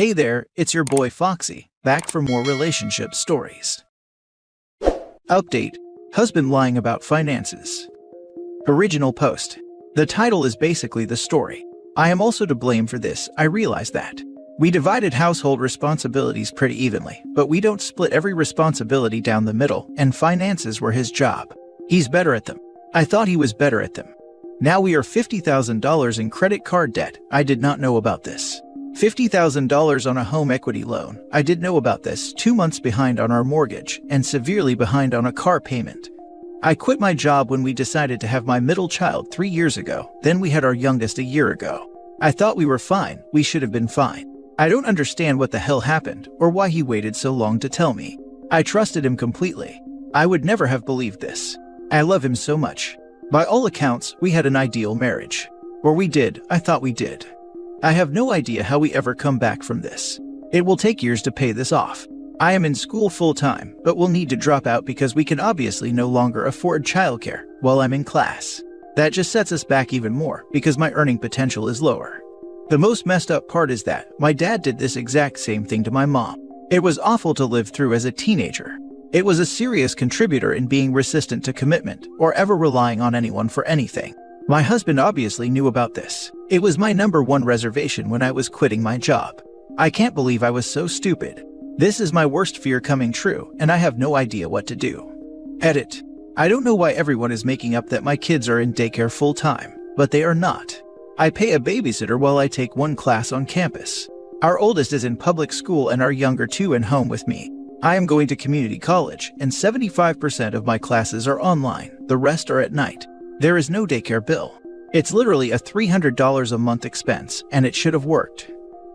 Hey there, it's your boy Foxy, back for more relationship stories. Update: Husband lying about finances. Original post. The title is basically the story. I am also to blame for this, I realize that. We divided household responsibilities pretty evenly, but we don't split every responsibility down the middle, and finances were his job. He's better at them. I thought he was better at them. Now we are $50,000 in credit card debt. I did not know about this. $50,000 on a home equity loan. I did know about this. 2 months behind on our mortgage, and severely behind on a car payment. I quit my job when we decided to have my middle child 3 years ago. Then we had our youngest a year ago. I thought we were fine. We should have been fine. I don't understand what the hell happened, or why he waited so long to tell me. I trusted him completely. I would never have believed this. I love him so much. By all accounts, we had an ideal marriage. Or we did. I thought we did. I have no idea how we ever come back from this. It will take years to pay this off. I am in school full-time, but will need to drop out because we can obviously no longer afford childcare while I'm in class. That just sets us back even more because my earning potential is lower. The most messed up part is that my dad did this exact same thing to my mom. It was awful to live through as a teenager. It was a serious contributor in being resistant to commitment or ever relying on anyone for anything. My husband obviously knew about this. It was my #1 reservation when I was quitting my job. I can't believe I was so stupid. This is my worst fear coming true, and I have no idea what to do. Edit. I don't know why everyone is making up that my kids are in daycare full-time, but they are not. I pay a babysitter while I take one class on campus. Our oldest is in public school and our younger 2 in home with me. I am going to community college, and 75% of my classes are online, the rest are at night. There is no daycare bill. It's literally a $300 a month expense, and it should have worked.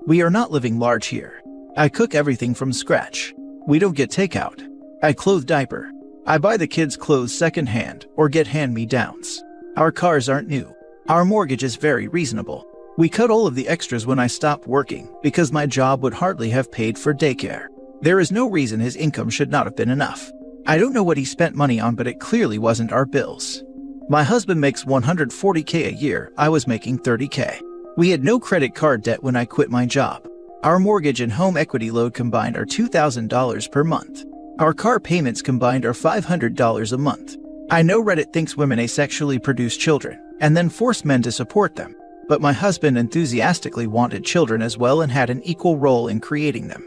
We are not living large here. I cook everything from scratch. We don't get takeout. I clothe diaper. I buy the kids' clothes secondhand or get hand-me-downs. Our cars aren't new. Our mortgage is very reasonable. We cut all of the extras when I stopped working because my job would hardly have paid for daycare. There is no reason his income should not have been enough. I don't know what he spent money on, but it clearly wasn't our bills. My husband makes $140K a year. I was making $30K. We had no credit card debt when I quit my job. Our mortgage and home equity load combined are $2,000 per month. Our car payments combined are $500 a month. I know Reddit thinks women asexually produce children and then force men to support them, but my husband enthusiastically wanted children as well and had an equal role in creating them.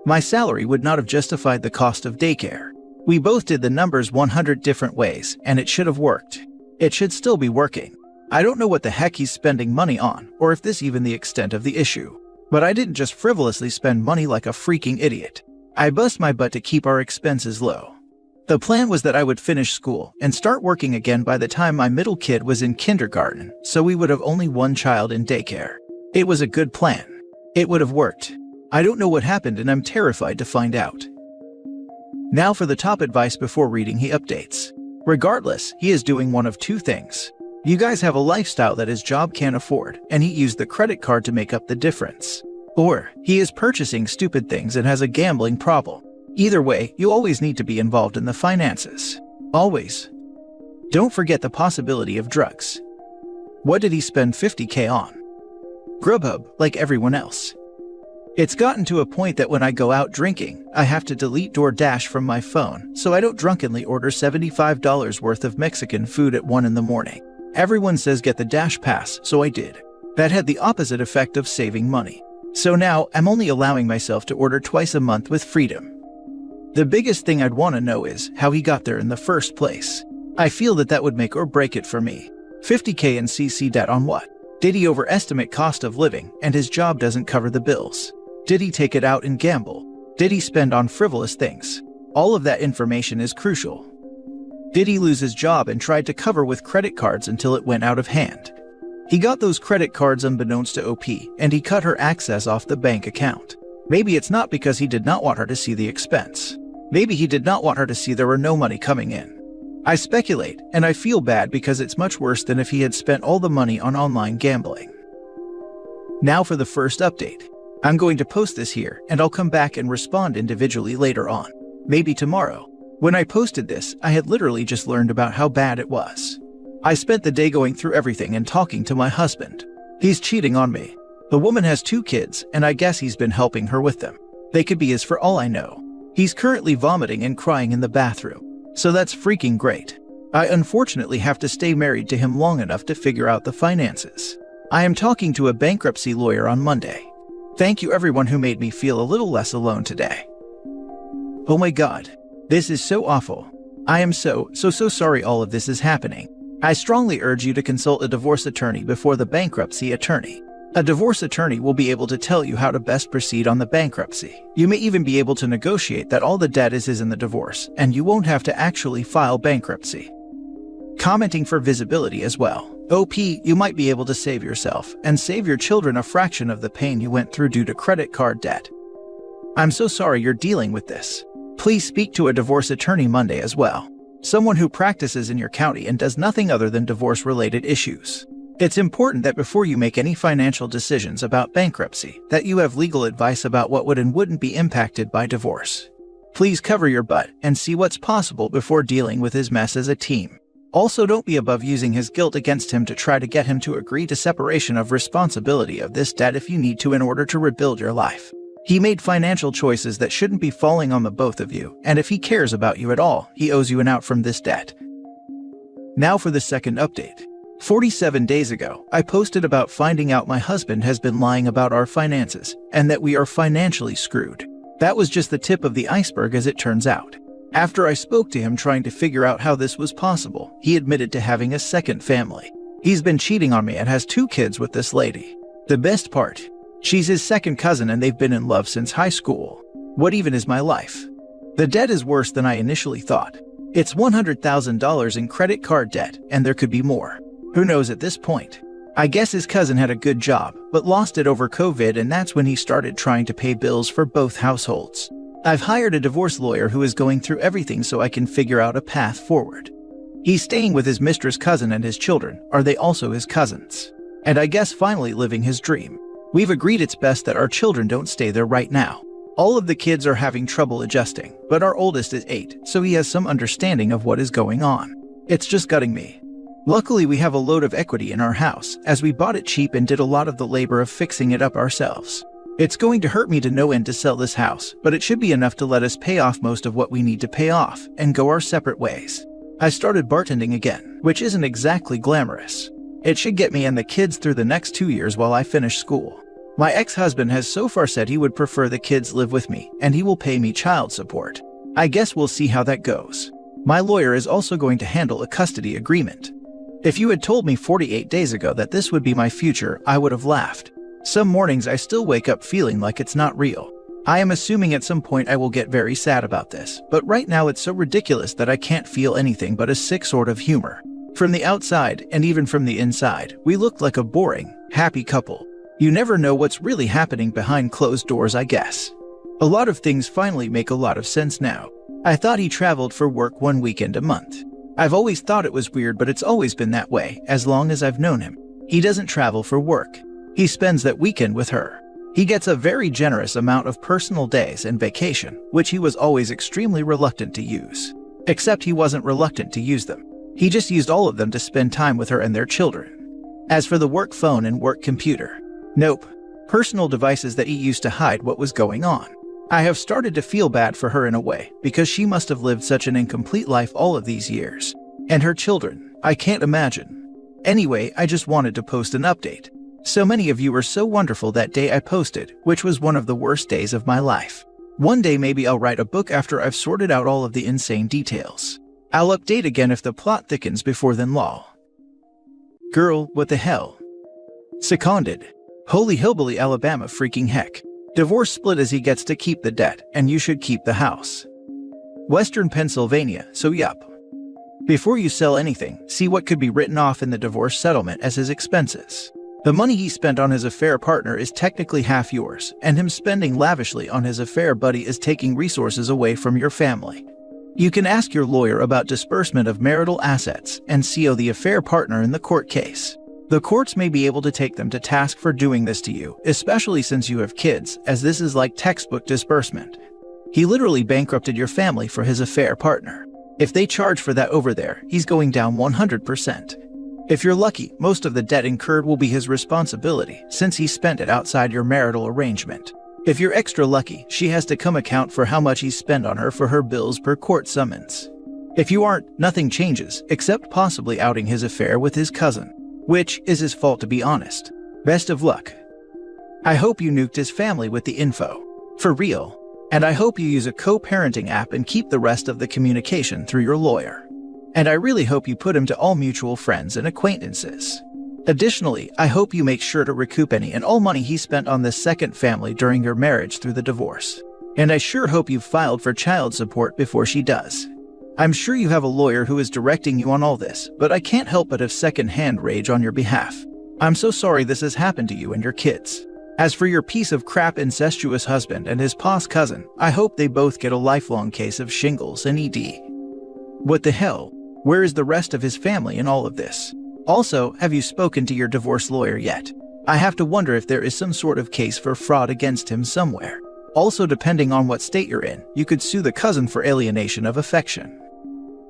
My salary would not have justified the cost of daycare. We both did the numbers 100 different ways, and it should have worked. It should still be working. I don't know what the heck he's spending money on, or if this even the extent of the issue. But I didn't just frivolously spend money like a freaking idiot. I bust my butt to keep our expenses low. The plan was that I would finish school and start working again by the time my middle kid was in kindergarten, so we would have only one child in daycare. It was a good plan. It would have worked. I don't know what happened, and I'm terrified to find out. Now for the top advice before reading he updates. Regardless, he is doing one of 2 things. You guys have a lifestyle that his job can't afford, and he used the credit card to make up the difference. Or, he is purchasing stupid things and has a gambling problem. Either way, you always need to be involved in the finances. Always. Don't forget the possibility of drugs. What did he spend $50K on? Grubhub, like everyone else. It's gotten to a point that when I go out drinking, I have to delete DoorDash from my phone so I don't drunkenly order $75 worth of Mexican food at 1 in the morning. Everyone says get the Dash Pass, so I did. That had the opposite effect of saving money. So now I'm only allowing myself to order twice a month with freedom. The biggest thing I'd want to know is how he got there in the first place. I feel that would make or break it for me. $50K in CC debt on what? Did he overestimate cost of living and his job doesn't cover the bills? Did he take it out and gamble? Did he spend on frivolous things? All of that information is crucial. Did he lose his job and tried to cover with credit cards until it went out of hand? He got those credit cards unbeknownst to OP, and he cut her access off the bank account. Maybe it's not because he did not want her to see the expense. Maybe he did not want her to see there were no money coming in. I speculate, and I feel bad because it's much worse than if he had spent all the money on online gambling. Now for the first update. I'm going to post this here, and I'll come back and respond individually later on. Maybe tomorrow. When I posted this, I had literally just learned about how bad it was. I spent the day going through everything and talking to my husband. He's cheating on me. The woman has 2 kids, and I guess he's been helping her with them. They could be his for all I know. He's currently vomiting and crying in the bathroom, so that's freaking great. I unfortunately have to stay married to him long enough to figure out the finances. I am talking to a bankruptcy lawyer on Monday. Thank you everyone who made me feel a little less alone today. Oh my god. This is so awful. I am so sorry all of this is happening. I strongly urge you to consult a divorce attorney before the bankruptcy attorney. A divorce attorney will be able to tell you how to best proceed on the bankruptcy. You may even be able to negotiate that all the debt is in the divorce, and you won't have to actually file bankruptcy. Commenting for visibility as well. OP, you might be able to save yourself and save your children a fraction of the pain you went through due to credit card debt. I'm so sorry you're dealing with this. Please speak to a divorce attorney Monday as well. Someone who practices in your county and does nothing other than divorce-related issues. It's important that before you make any financial decisions about bankruptcy, that you have legal advice about what would and wouldn't be impacted by divorce. Please cover your butt and see what's possible before dealing with his mess as a team. Also, don't be above using his guilt against him to try to get him to agree to separation of responsibility of this debt if you need to in order to rebuild your life. He made financial choices that shouldn't be falling on the both of you, and if he cares about you at all, he owes you an out from this debt. Now for the second update. 47 days ago, I posted about finding out my husband has been lying about our finances, and that we are financially screwed. That was just the tip of the iceberg as it turns out. After I spoke to him trying to figure out how this was possible, he admitted to having a second family. He's been cheating on me and has 2 kids with this lady. The best part, she's his second cousin and they've been in love since high school. What even is my life? The debt is worse than I initially thought. It's $100,000 in credit card debt, and there could be more. Who knows at this point? I guess his cousin had a good job, but lost it over COVID, and that's when he started trying to pay bills for both households. I've hired a divorce lawyer who is going through everything so I can figure out a path forward. He's staying with his mistress' cousin and his children. Are they also his cousins? And I guess finally living his dream. We've agreed it's best that our children don't stay there right now. All of the kids are having trouble adjusting, but our oldest is 8, so he has some understanding of what is going on. It's just gutting me. Luckily, we have a load of equity in our house, as we bought it cheap and did a lot of the labor of fixing it up ourselves. It's going to hurt me to no end to sell this house, but it should be enough to let us pay off most of what we need to pay off and go our separate ways. I started bartending again, which isn't exactly glamorous. It should get me and the kids through the next 2 years while I finish school. My ex-husband has so far said he would prefer the kids live with me, and he will pay me child support. I guess we'll see how that goes. My lawyer is also going to handle a custody agreement. If you had told me 48 days ago that this would be my future, I would have laughed. Some mornings I still wake up feeling like it's not real. I am assuming at some point I will get very sad about this, but right now it's so ridiculous that I can't feel anything but a sick sort of humor. From the outside, and even from the inside, we looked like a boring, happy couple. You never know what's really happening behind closed doors, I guess. A lot of things finally make a lot of sense now. I thought he traveled for work 1 weekend a month. I've always thought it was weird, but it's always been that way, as long as I've known him. He doesn't travel for work. He spends that weekend with her. He gets a very generous amount of personal days and vacation, which he was always extremely reluctant to use. Except he wasn't reluctant to use them. He just used all of them to spend time with her and their children. As for the work phone and work computer, nope. Personal devices that he used to hide what was going on. I have started to feel bad for her in a way, because she must have lived such an incomplete life all of these years. And her children, I can't imagine. Anyway, I just wanted to post an update. So many of you were so wonderful that day I posted, which was one of the worst days of my life. One day maybe I'll write a book after I've sorted out all of the insane details. I'll update again if the plot thickens before then lol. Girl, what the hell? Seconded. Holy hillbilly Alabama freaking heck. Divorce split as he gets to keep the debt, and you should keep the house. Western Pennsylvania, so yup. Before you sell anything, see what could be written off in the divorce settlement as his expenses. The money he spent on his affair partner is technically half yours, and him spending lavishly on his affair buddy is taking resources away from your family. You can ask your lawyer about disbursement of marital assets and CO the affair partner in the court case. The courts may be able to take them to task for doing this to you, especially since you have kids, as this is like textbook disbursement. He literally bankrupted your family for his affair partner. If they charge for that over there, he's going down 100%. If you're lucky, most of the debt incurred will be his responsibility since he spent it outside your marital arrangement. If you're extra lucky, she has to come account for how much he spent on her for her bills per court summons. If you aren't, nothing changes, except possibly outing his affair with his cousin, which is his fault to be honest. Best of luck. I hope you nuked his family with the info. For real. And I hope you use a co-parenting app and keep the rest of the communication through your lawyer. And I really hope you put him to all mutual friends and acquaintances. Additionally, I hope you make sure to recoup any and all money he spent on this second family during your marriage through the divorce. And I sure hope you've filed for child support before she does. I'm sure you have a lawyer who is directing you on all this, but I can't help but have second-hand rage on your behalf. I'm so sorry this has happened to you and your kids. As for your piece of crap incestuous husband and his pos cousin, I hope they both get a lifelong case of shingles and ED. What the hell? Where is the rest of his family in all of this? Also, have you spoken to your divorce lawyer yet? I have to wonder if there is some sort of case for fraud against him somewhere. Also, depending on what state you're in, you could sue the cousin for alienation of affection.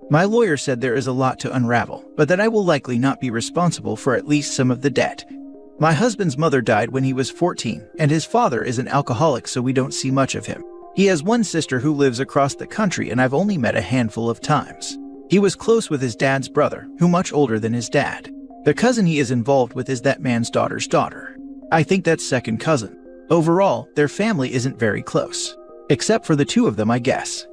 My lawyer said there is a lot to unravel, but that I will likely not be responsible for at least some of the debt. My husband's mother died when he was 14, and his father is an alcoholic, so we don't see much of him. He has one sister who lives across the country, and I've only met a handful of times. He was close with his dad's brother, who much older than his dad. The cousin he is involved with is that man's daughter's daughter. I think that's second cousin. Overall, their family isn't very close. Except for the two of them, I guess.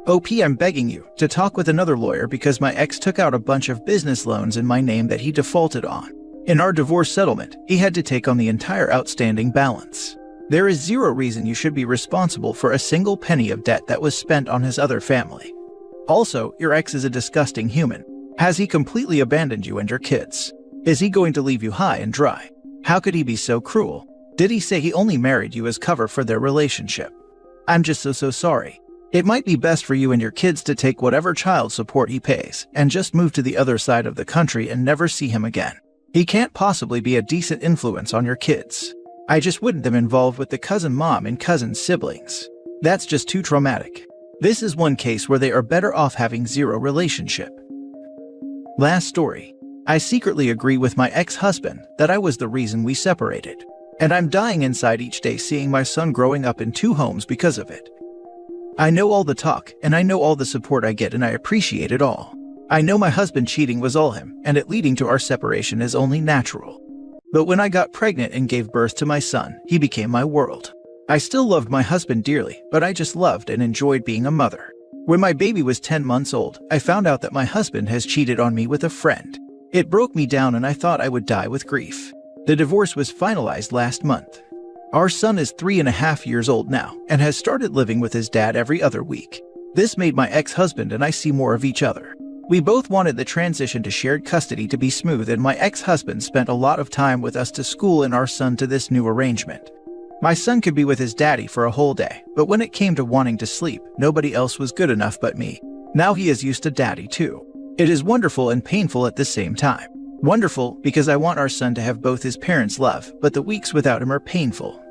OP, I'm begging you to talk with another lawyer because my ex took out a bunch of business loans in my name that he defaulted on. In our divorce settlement, he had to take on the entire outstanding balance. There is zero reason you should be responsible for a single penny of debt that was spent on his other family. Also, your ex is a disgusting human. Has he completely abandoned you and your kids? Is he going to leave you high and dry? How could he be so cruel? Did he say he only married you as cover for their relationship? I'm just so sorry. It might be best for you and your kids to take whatever child support he pays and just move to the other side of the country and never see him again. He can't possibly be a decent influence on your kids. I just wouldn't them involved with the cousin mom and cousin siblings. That's just too traumatic. This is one case where they are better off having zero relationship. Last story. I secretly agree with my ex-husband that I was the reason we separated. And I'm dying inside each day seeing my son growing up in two homes because of it. I know all the talk, and I know all the support I get, and I appreciate it all. I know my husband cheating was all him, and it leading to our separation is only natural. But when I got pregnant and gave birth to my son, he became my world. I still loved my husband dearly, but I just loved and enjoyed being a mother. When my baby was 10 months old, I found out that my husband has cheated on me with a friend. It broke me down and I thought I would die with grief. The divorce was finalized last month. Our son is 3.5 years old now and has started living with his dad every other week. This made my ex-husband and I see more of each other. We both wanted the transition to shared custody to be smooth, and my ex-husband spent a lot of time with us to school and our son to this new arrangement. My son could be with his daddy for a whole day, but when it came to wanting to sleep, nobody else was good enough but me. Now he is used to daddy too. It is wonderful and painful at the same time. Wonderful because I want our son to have both his parents' love, but the weeks without him are painful.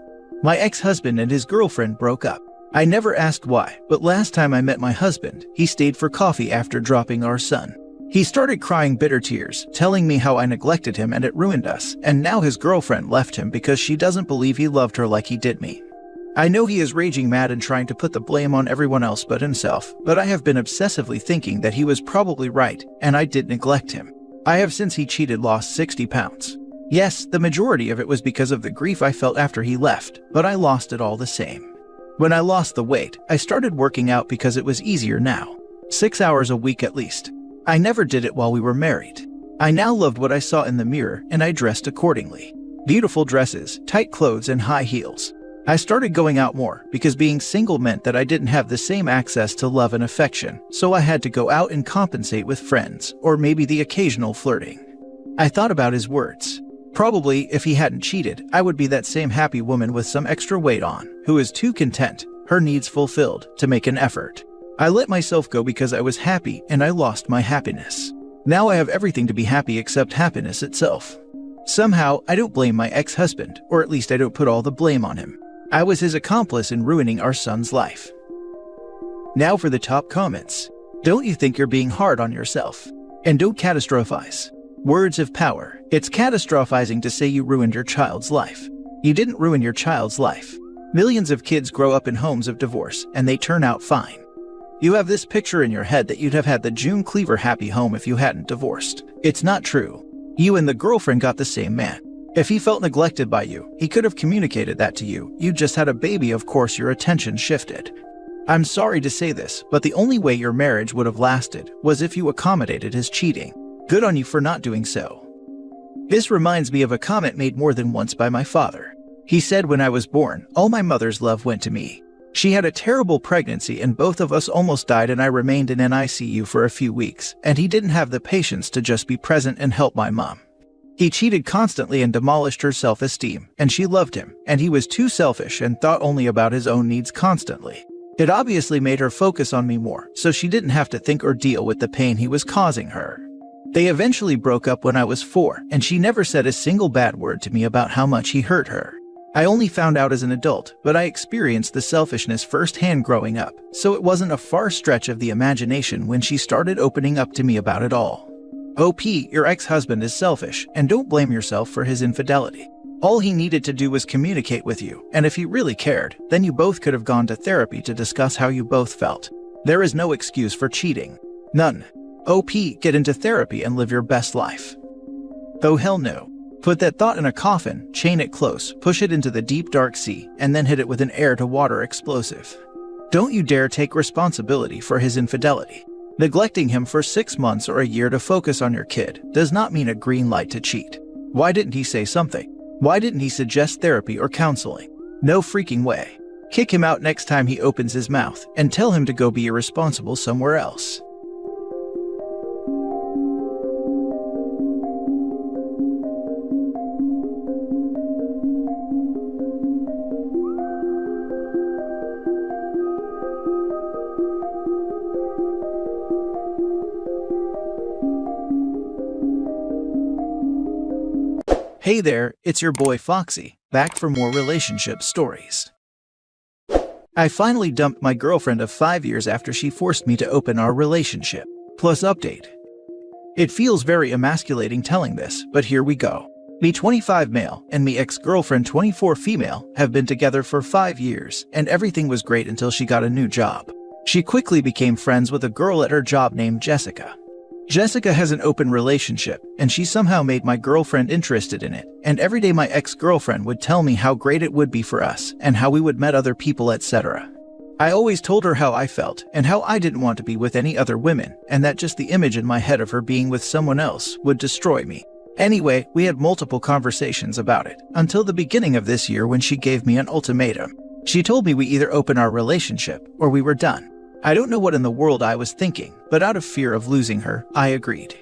My ex-husband and his girlfriend broke up. I never asked why, but last time I met my husband, he stayed for coffee after dropping our son. He started crying bitter tears, telling me how I neglected him and it ruined us, and now his girlfriend left him because she doesn't believe he loved her like he did me. I know he is raging mad and trying to put the blame on everyone else but himself, but I have been obsessively thinking that he was probably right, and I did neglect him. I have since he cheated lost 60 pounds. Yes, the majority of it was because of the grief I felt after he left, but I lost it all the same. When I lost the weight, I started working out because it was easier now. 6 hours a week at least. I never did it while we were married. I now loved what I saw in the mirror and I dressed accordingly. Beautiful dresses, tight clothes, and high heels. I started going out more because being single meant that I didn't have the same access to love and affection, so I had to go out and compensate with friends, or maybe the occasional flirting. I thought about his words. Probably, if he hadn't cheated, I would be that same happy woman with some extra weight on, who is too content, her needs fulfilled, to make an effort. I let myself go because I was happy and I lost my happiness. Now I have everything to be happy except happiness itself. Somehow, I don't blame my ex-husband, or at least I don't put all the blame on him. I was his accomplice in ruining our son's life. Now for the top comments. Don't you think you're being hard on yourself? And don't catastrophize. Words of power. It's catastrophizing to say you ruined your child's life. You didn't ruin your child's life. Millions of kids grow up in homes of divorce, and they turn out fine. You have this picture in your head that you'd have had the June Cleaver happy home if you hadn't divorced. It's not true. You and the girlfriend got the same man. If he felt neglected by you, he could have communicated that to you. You just had a baby, of course your attention shifted. I'm sorry to say this, but the only way your marriage would have lasted was if you accommodated his cheating. Good on you for not doing so. This reminds me of a comment made more than once by my father. He said when I was born, all my mother's love went to me. She had a terrible pregnancy and both of us almost died, and I remained in NICU for a few weeks, and he didn't have the patience to just be present and help my mom. He cheated constantly and demolished her self-esteem, and she loved him, and he was too selfish and thought only about his own needs constantly. It obviously made her focus on me more, so she didn't have to think or deal with the pain he was causing her. They eventually broke up when I was 4, and she never said a single bad word to me about how much he hurt her. I only found out as an adult, but I experienced the selfishness firsthand growing up, so it wasn't a far stretch of the imagination when she started opening up to me about it all. OP, your ex-husband is selfish, and don't blame yourself for his infidelity. All he needed to do was communicate with you, and if he really cared, then you both could have gone to therapy to discuss how you both felt. There is no excuse for cheating. None. OP, get into therapy and live your best life. Oh hell no. Put that thought in a coffin, chain it close, push it into the deep dark sea, and then hit it with an air-to-water explosive. Don't you dare take responsibility for his infidelity. Neglecting him for 6 months or a year to focus on your kid does not mean a green light to cheat. Why didn't he say something? Why didn't he suggest therapy or counseling? No freaking way. Kick him out next time he opens his mouth, and tell him to go be irresponsible somewhere else. Hey there, it's your boy Foxy, back for more relationship stories. I finally dumped my girlfriend of 5 years after she forced me to open our relationship. Plus update. It feels very emasculating telling this, but here we go. Me 25 male and me ex-girlfriend 24 female have been together for 5 years, and everything was great until she got a new job. She quickly became friends with a girl at her job named Jessica. Jessica has an open relationship, and she somehow made my girlfriend interested in it, and every day my ex-girlfriend would tell me how great it would be for us, and how we would met other people, etc. I always told her how I felt, and how I didn't want to be with any other women, and that just the image in my head of her being with someone else would destroy me. Anyway, we had multiple conversations about it, until the beginning of this year when she gave me an ultimatum. She told me we either open our relationship, or we were done. I don't know what in the world I was thinking, but out of fear of losing her, I agreed.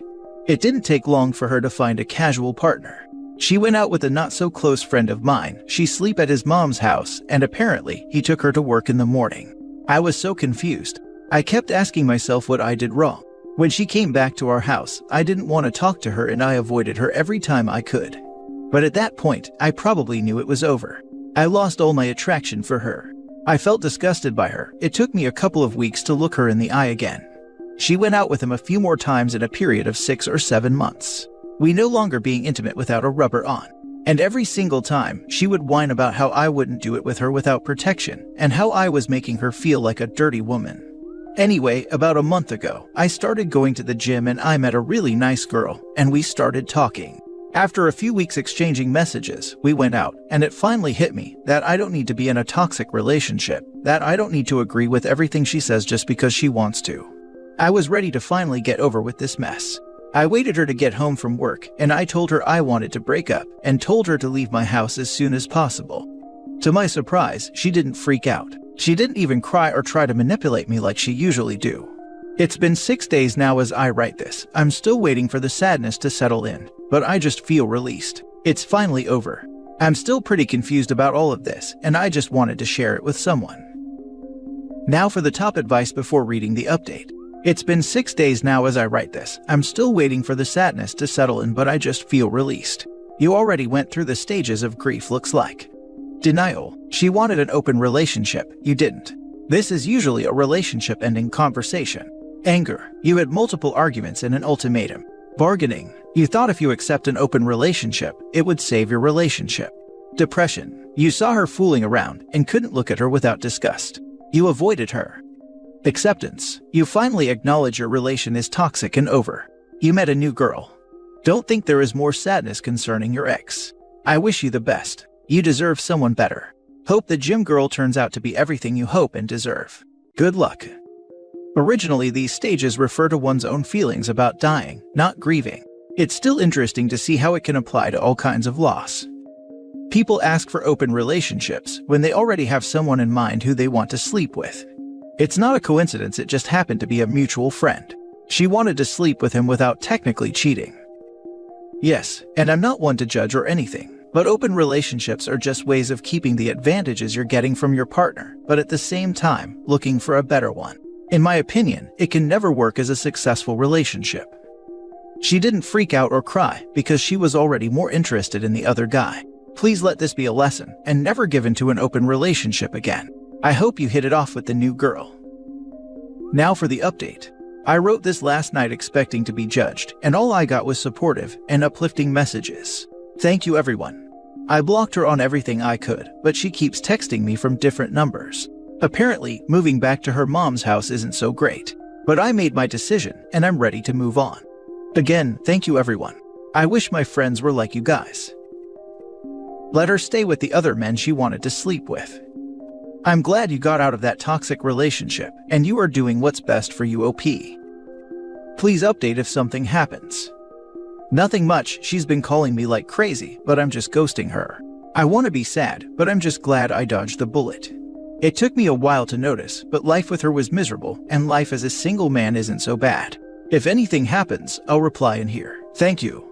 It didn't take long for her to find a casual partner. She went out with a not-so-close friend of mine. She slept at his mom's house, and apparently, he took her to work in the morning. I was so confused. I kept asking myself what I did wrong. When she came back to our house, I didn't want to talk to her and I avoided her every time I could. But at that point, I probably knew it was over. I lost all my attraction for her. I felt disgusted by her. It took me a couple of weeks to look her in the eye again. She went out with him a few more times in a period of 6 or 7 months. We no longer being intimate without a rubber on. And every single time, she would whine about how I wouldn't do it with her without protection, and how I was making her feel like a dirty woman. Anyway, about a month ago, I started going to the gym and I met a really nice girl, and we started talking. After a few weeks exchanging messages, we went out, and it finally hit me that I don't need to be in a toxic relationship, that I don't need to agree with everything she says just because she wants to. I was ready to finally get over with this mess. I waited her to get home from work, and I told her I wanted to break up, and told her to leave my house as soon as possible. To my surprise, she didn't freak out. She didn't even cry or try to manipulate me like she usually do. It's been 6 days now as I write this. I'm still waiting for the sadness to settle in, but I just feel released. It's finally over. I'm still pretty confused about all of this, and I just wanted to share it with someone. Now for the top advice before reading the update. It's been 6 days now as I write this. I'm still waiting for the sadness to settle in, but I just feel released. You already went through the stages of grief, looks like. Denial. She wanted an open relationship. You didn't. This is usually a relationship ending conversation. Anger. You had multiple arguments and an ultimatum. Bargaining. You thought if you accept an open relationship, it would save your relationship. Depression. You saw her fooling around and couldn't look at her without disgust. You avoided her. Acceptance. You finally acknowledge your relation is toxic and over. You met a new girl. Don't think there is more sadness concerning your ex. I wish you the best. You deserve someone better. Hope the gym girl turns out to be everything you hope and deserve. Good luck. Originally, these stages refer to one's own feelings about dying, not grieving. It's still interesting to see how it can apply to all kinds of loss. People ask for open relationships when they already have someone in mind who they want to sleep with. It's not a coincidence, it just happened to be a mutual friend. She wanted to sleep with him without technically cheating. Yes, and I'm not one to judge or anything, but open relationships are just ways of keeping the advantages you're getting from your partner, but at the same time, looking for a better one. In my opinion, it can never work as a successful relationship. She didn't freak out or cry because she was already more interested in the other guy. Please let this be a lesson and never give into an open relationship again. I hope you hit it off with the new girl. Now for the update. I wrote this last night expecting to be judged, and all I got was supportive and uplifting messages. Thank you everyone. I blocked her on everything I could, but she keeps texting me from different numbers. Apparently, moving back to her mom's house isn't so great. But I made my decision, and I'm ready to move on. Again, thank you everyone. I wish my friends were like you guys. Let her stay with the other men she wanted to sleep with. I'm glad you got out of that toxic relationship, and you are doing what's best for you, OP. Please update if something happens. Nothing much, she's been calling me like crazy, but I'm just ghosting her. I want to be sad, but I'm just glad I dodged the bullet. It took me a while to notice, but life with her was miserable, and life as a single man isn't so bad. If anything happens, I'll reply in here. Thank you.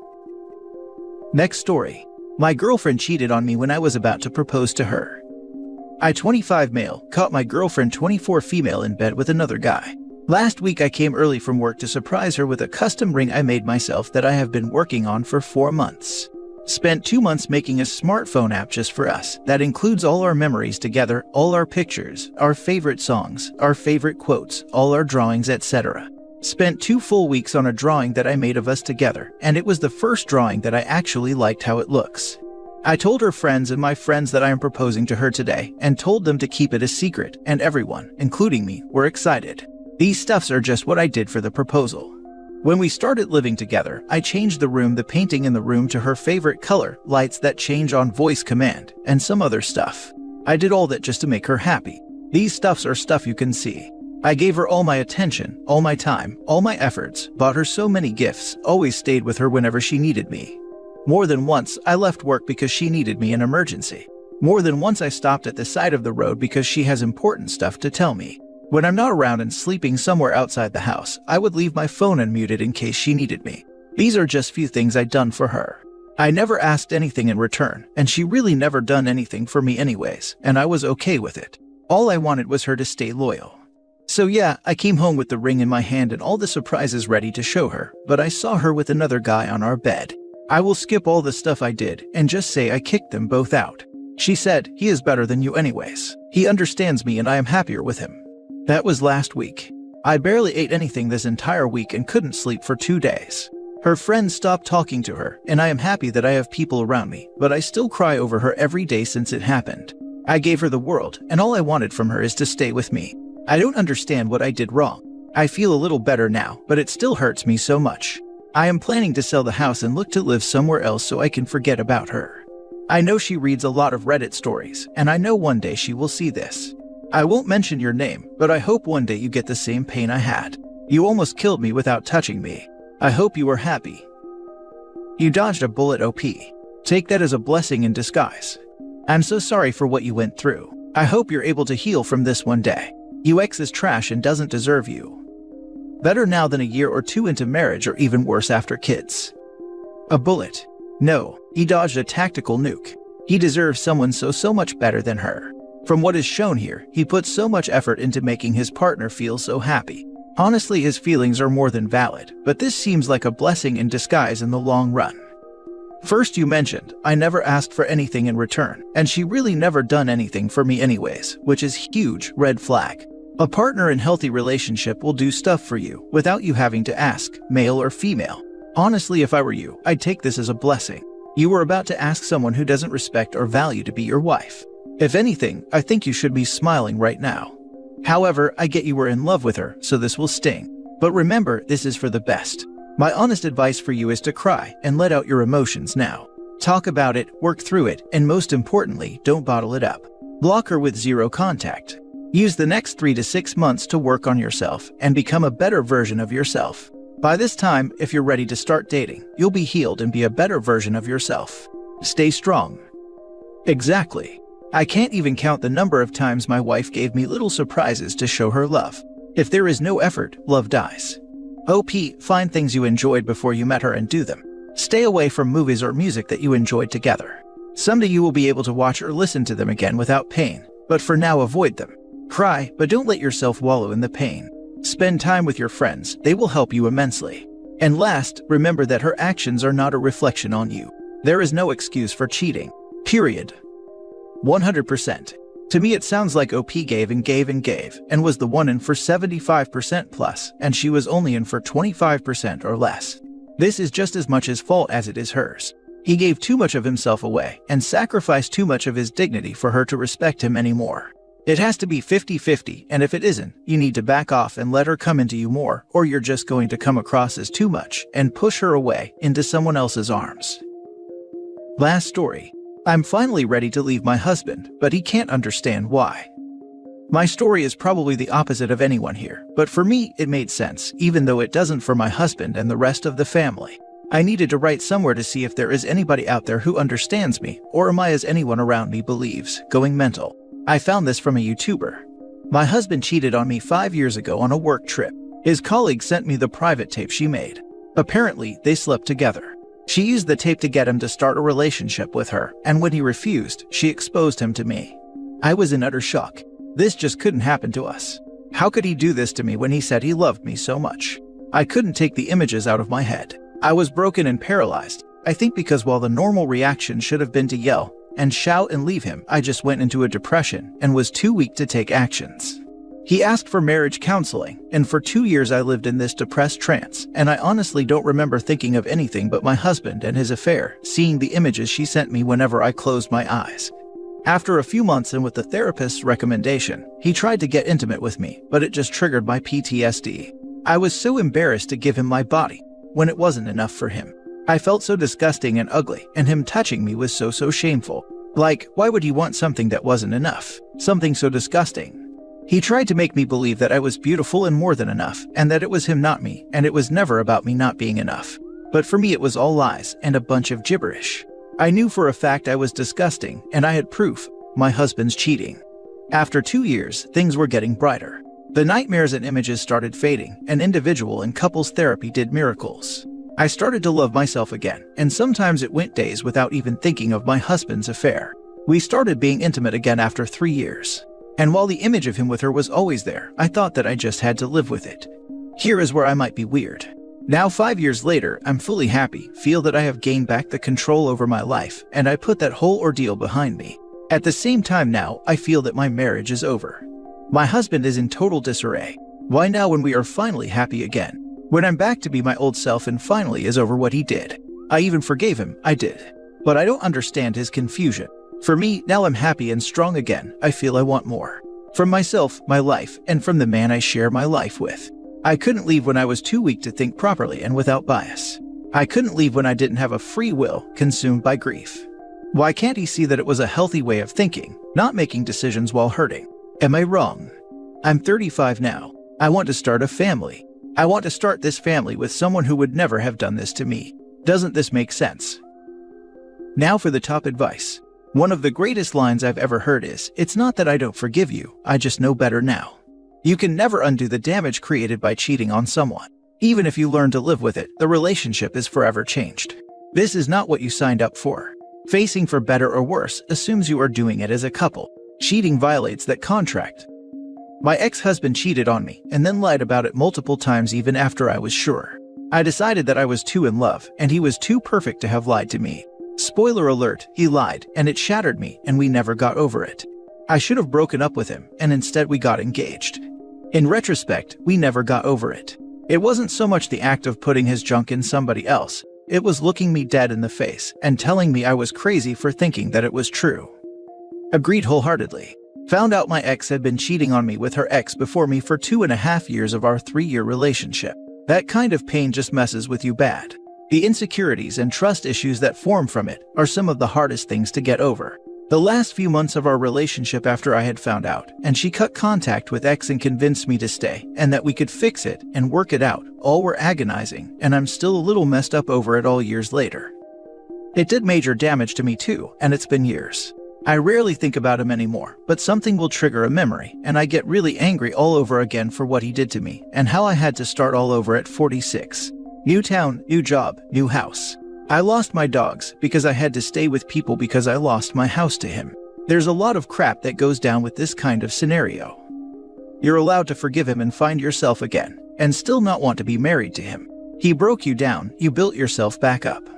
Next story. My girlfriend cheated on me when I was about to propose to her. I, 25 male, caught my girlfriend, 24 female, in bed with another guy. Last week I came early from work to surprise her with a custom ring I made myself that I have been working on for 4 months. Spent 2 months making a smartphone app just for us that includes all our memories together, all our pictures, our favorite songs, our favorite quotes, all our drawings, etc. Spent 2 full weeks on a drawing that I made of us together, and it was the first drawing that I actually liked how it looks. I told her friends and my friends that I am proposing to her today and told them to keep it a secret, and everyone, including me, were excited. These stuffs are just what I did for the proposal. When we started living together, I changed the painting in the room to her favorite color, lights that change on voice command, and some other stuff. I did all that just to make her happy. These stuffs are stuff you can see. I gave her all my attention, all my time, all my efforts, bought her so many gifts, always stayed with her whenever she needed me. More than once, I left work because she needed me in emergency. More than once, I stopped at the side of the road because she has important stuff to tell me. When I'm not around and sleeping somewhere outside the house, I would leave my phone unmuted in case she needed me. These are just few things I'd done for her. I never asked anything in return, and she really never done anything for me anyways, and I was okay with it. All I wanted was her to stay loyal. So yeah, I came home with the ring in my hand and all the surprises ready to show her, but I saw her with another guy on our bed. I will skip all the stuff I did and just say I kicked them both out. She said, "He is better than you anyways. He understands me and I am happier with him." That was last week. I barely ate anything this entire week and couldn't sleep for 2 days. Her friends stopped talking to her, and I am happy that I have people around me, but I still cry over her every day since it happened. I gave her the world, and all I wanted from her is to stay with me. I don't understand what I did wrong. I feel a little better now, but it still hurts me so much. I am planning to sell the house and look to live somewhere else so I can forget about her. I know she reads a lot of Reddit stories, and I know one day she will see this. I won't mention your name, but I hope one day you get the same pain I had. You almost killed me without touching me. I hope you are happy. You dodged a bullet, OP. Take that as a blessing in disguise. I'm so sorry for what you went through. I hope you're able to heal from this one day. Your ex is trash and doesn't deserve you. Better now than a year or 2 into marriage, or even worse after kids. A bullet. No, he dodged a tactical nuke. He deserves someone so much better than her. From what is shown here, he put so much effort into making his partner feel so happy. Honestly, his feelings are more than valid, but this seems like a blessing in disguise in the long run. First, you mentioned, I never asked for anything in return, and she really never done anything for me anyways, which is huge red flag. A partner in healthy relationship will do stuff for you without you having to ask, male or female. Honestly, if I were you, I'd take this as a blessing. You were about to ask someone who doesn't respect or value to be your wife. If anything, I think you should be smiling right now. However, I get you were in love with her, so this will sting. But remember, this is for the best. My honest advice for you is to cry and let out your emotions now. Talk about it, work through it, and most importantly, don't bottle it up. Block her with zero contact. Use the next 3 to 6 months to work on yourself and become a better version of yourself. By this time, if you're ready to start dating, you'll be healed and be a better version of yourself. Stay strong. Exactly. I can't even count the number of times my wife gave me little surprises to show her love. If there is no effort, love dies. OP, find things you enjoyed before you met her and do them. Stay away from movies or music that you enjoyed together. Someday you will be able to watch or listen to them again without pain, but for now avoid them. Cry, but don't let yourself wallow in the pain. Spend time with your friends, they will help you immensely. And last, remember that her actions are not a reflection on you. There is no excuse for cheating. Period. 100%. To me it sounds like OP gave and was the one in for 75% plus, and she was only in for 25% or less. This is just as much his fault as it is hers. He gave too much of himself away and sacrificed too much of his dignity for her to respect him anymore. It has to be 50-50, and if it isn't, you need to back off and let her come into you more, or you're just going to come across as too much and push her away into someone else's arms. Last story. I'm finally ready to leave my husband, but he can't understand why. My story is probably the opposite of anyone here, but for me, it made sense, even though it doesn't for my husband and the rest of the family. I needed to write somewhere to see if there is anybody out there who understands me, or am I, as anyone around me believes, going mental. I found this from a YouTuber. My husband cheated on me 5 years ago on a work trip. His colleague sent me the private tape she made. Apparently, they slept together. She used the tape to get him to start a relationship with her, and when he refused, she exposed him to me. I was in utter shock. This just couldn't happen to us. How could he do this to me when he said he loved me so much? I couldn't take the images out of my head. I was broken and paralyzed. I think because while the normal reaction should have been to yell and shout and leave him, I just went into a depression and was too weak to take actions. He asked for marriage counseling, and for 2 years I lived in this depressed trance, and I honestly don't remember thinking of anything but my husband and his affair, seeing the images she sent me whenever I closed my eyes. After a few months and with the therapist's recommendation, he tried to get intimate with me, but it just triggered my PTSD. I was so embarrassed to give him my body, when it wasn't enough for him. I felt so disgusting and ugly, and him touching me was so shameful. Like, why would he want something that wasn't enough? Something so disgusting. He tried to make me believe that I was beautiful and more than enough, and that it was him, not me, and it was never about me not being enough. But for me it was all lies and a bunch of gibberish. I knew for a fact I was disgusting, and I had proof: my husband's cheating. After 2 years, things were getting brighter. The nightmares and images started fading, and individual and couples therapy did miracles. I started to love myself again, and sometimes it went days without even thinking of my husband's affair. We started being intimate again after 3 years. And while the image of him with her was always there, I thought that I just had to live with it. Here is where I might be weird. Now 5 years later, I'm fully happy, feel that I have gained back the control over my life, and I put that whole ordeal behind me. At the same time now, I feel that my marriage is over. My husband is in total disarray. Why now when we are finally happy again? When I'm back to be my old self and finally is over what he did. I even forgave him, I did. But I don't understand his confusion. For me, now I'm happy and strong again, I feel I want more. From myself, my life, and from the man I share my life with. I couldn't leave when I was too weak to think properly and without bias. I couldn't leave when I didn't have a free will, consumed by grief. Why can't he see that it was a healthy way of thinking, not making decisions while hurting? Am I wrong? I'm 35 now. I want to start a family. I want to start this family with someone who would never have done this to me. Doesn't this make sense? Now for the top advice. One of the greatest lines I've ever heard is, "It's not that I don't forgive you, I just know better now." You can never undo the damage created by cheating on someone. Even if you learn to live with it, the relationship is forever changed. This is not what you signed up for. Facing for better or worse assumes you are doing it as a couple. Cheating violates that contract. My ex-husband cheated on me and then lied about it multiple times even after I was sure. I decided that I was too in love and he was too perfect to have lied to me. Spoiler alert, he lied, and it shattered me, and we never got over it. I should have broken up with him, and instead we got engaged. In retrospect, we never got over it. It wasn't so much the act of putting his junk in somebody else, it was looking me dead in the face and telling me I was crazy for thinking that it was true. Agreed wholeheartedly. Found out my ex had been cheating on me with her ex before me for 2.5 years of our 3-year relationship. That kind of pain just messes with you bad. The insecurities and trust issues that form from it are some of the hardest things to get over. The last few months of our relationship after I had found out, and she cut contact with ex and convinced me to stay, and that we could fix it and work it out, all were agonizing, and I'm still a little messed up over it all years later. It did major damage to me too, and it's been years. I rarely think about him anymore, but something will trigger a memory, and I get really angry all over again for what he did to me, and how I had to start all over at 46. New town, new job, new house. I lost my dogs because I had to stay with people because I lost my house to him. There's a lot of crap that goes down with this kind of scenario. You're allowed to forgive him and find yourself again, and still not want to be married to him. He broke you down, you built yourself back up.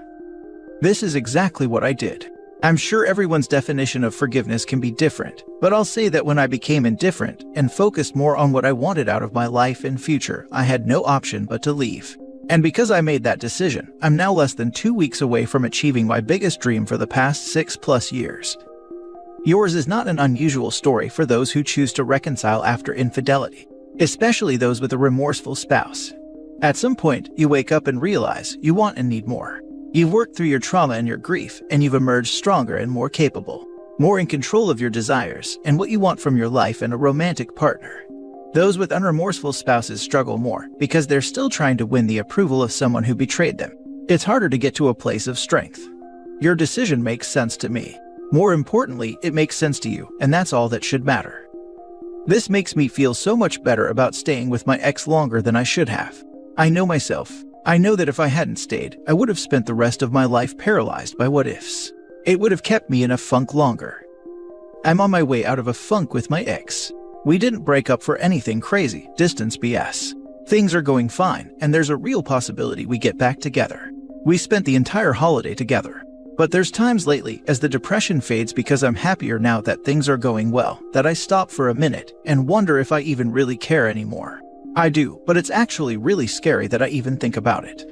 This is exactly what I did. I'm sure everyone's definition of forgiveness can be different, but I'll say that when I became indifferent and focused more on what I wanted out of my life and future, I had no option but to leave. And because I made that decision, I'm now less than 2 weeks away from achieving my biggest dream for the past 6+ years. Yours is not an unusual story for those who choose to reconcile after infidelity, especially those with a remorseful spouse. At some point, you wake up and realize you want and need more. You've worked through your trauma and your grief, and you've emerged stronger and more capable, more in control of your desires and what you want from your life and a romantic partner. Those with unremorseful spouses struggle more because they're still trying to win the approval of someone who betrayed them. It's harder to get to a place of strength. Your decision makes sense to me. More importantly, it makes sense to you, and that's all that should matter. This makes me feel so much better about staying with my ex longer than I should have. I know myself. I know that if I hadn't stayed, I would have spent the rest of my life paralyzed by what ifs. It would have kept me in a funk longer. I'm on my way out of a funk with my ex. We didn't break up for anything crazy, distance BS. Things are going fine, and there's a real possibility we get back together. We spent the entire holiday together. But there's times lately, as the depression fades because I'm happier now that things are going well, that I stop for a minute and wonder if I even really care anymore. I do, but it's actually really scary that I even think about it.